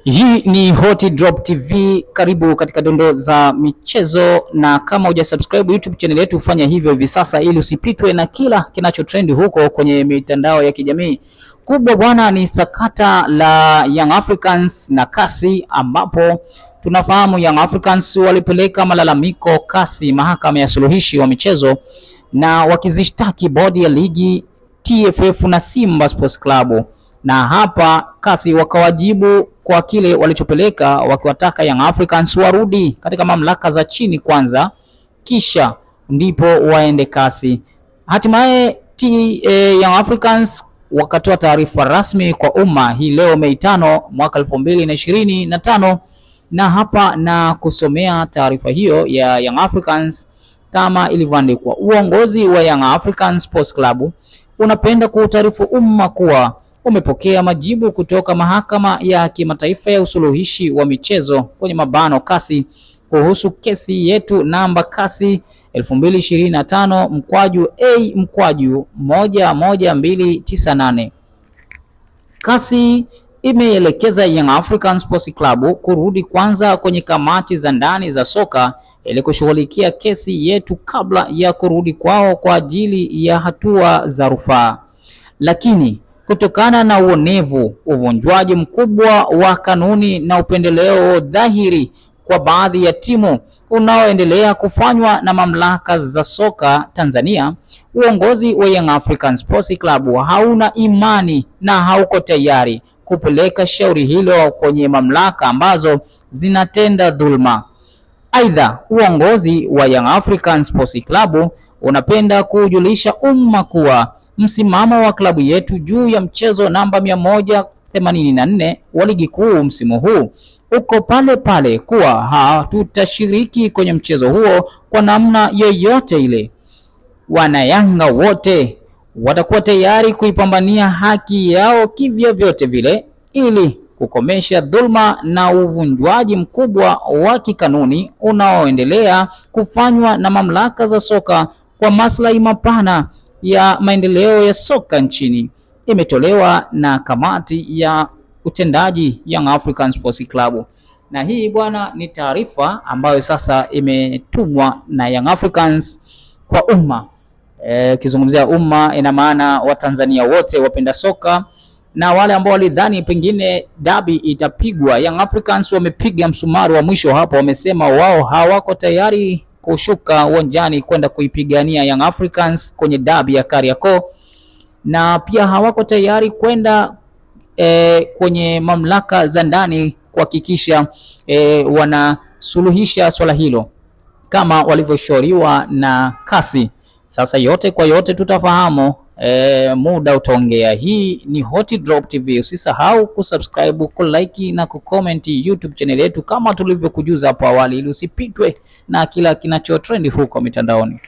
Hii ni Hot Drop TV, karibu katika dondoo za michezo, na kama hujasubscribe YouTube channel yetu fanya hivyo hivi sasa ili usipitwe na kila kinachotrend huko kwenye mitandao ya kijamii. Kubwa bwana ni sakata la Young Africans na kasi, ambapo tunafahamu Young Africans walipeleka malalamiko kasi mahakama ya suluhishi wa michezo na wakizishtaki bodi ya ligi, TFF na Simba Sports Club. Na hapa kasi wakawajibu kwa kile walichopeleka, wakiwataka Young Africans warudi katika mamlaka za chini kwanza kisha ndipo waende kasi. Hatimaye Young Africans wakatoa taarifa rasmi kwa umma hii leo Mei 5 mwaka 2025, na hapa na kusomea taarifa hiyo ya Young Africans kama ilivyoandikwa. Uongozi wa Young Africans Sports Club unapenda kuutaarifu umma kuwa umepokea majibu kutoka mahakama ya kimataifa ya usuluhishi wa michezo kwenye mabano kasi kuhusu kesi yetu namba kasi 2025/A/11298. Kasi imeelekeza Young African Sports Club kurudi kwanza kwenye kamati za ndani za soka ili kushughulikia kesi yetu kabla ya kurudi kwao kwa ajili ya hatua za rufaa. Lakini kutokana na uonevu, uvunjwaji mkubwa wa kanuni na upendeleo dhahiri kwa baadhi ya timu unaoendelea kufanywa na mamlaka za soka Tanzania, uongozi wa Young African Sports Club hauna imani na hauko tayari kupeleka shauri hilo kwenye mamlaka ambazo zinatenda dhulma. Aidha, uongozi wa Young African Sports Club unapenda kujulisha umma kuwa msimamo wa klabu yetu juu ya mchezo namba 184 wa ligi kuu msimu huu uko pale pale, kuwa hatutashiriki kwenye mchezo huo kwa namna yoyote ile. Wanayanga wote watakuwa tayari kuipambania haki yao kivyo vyote vile ili kukomesha dhulma na uvunjwaji mkubwa wa kikanuni unaoendelea kufanywa na mamlaka za soka kwa maslahi mapana ya maendeleo ya soka nchini. Imetolewa na kamati ya utendaji Young African Sports Club. Na hii bwana ni taarifa ambayo sasa imetumwa na Young Africans kwa umma. Kizungumzia umma ina maana Watanzania wote wapenda soka na wale ambao walidhani pengine dabi itapigwa. Young Africans wamepiga msumari wa mwisho hapo, wamesema wao hawako tayari kushuka uwanjani kwenda kuipigania Young Africans kwenye dabi ya Kariakoo, na pia hawako tayari kwenda kwenye mamlaka za ndani kuhakikisha wanasuluhisha swala hilo kama walivyoshauriwa na kasi. Sasa yote kwa yote tutafahamu muda utaongea. Hii ni Hot Drop TV. Usisahau kusubscribe, kulike na kucomment YouTube channel yetu kama tulivyokujuza hapo awali ili usipitwe na kila kinachotrend huko mitandaoni.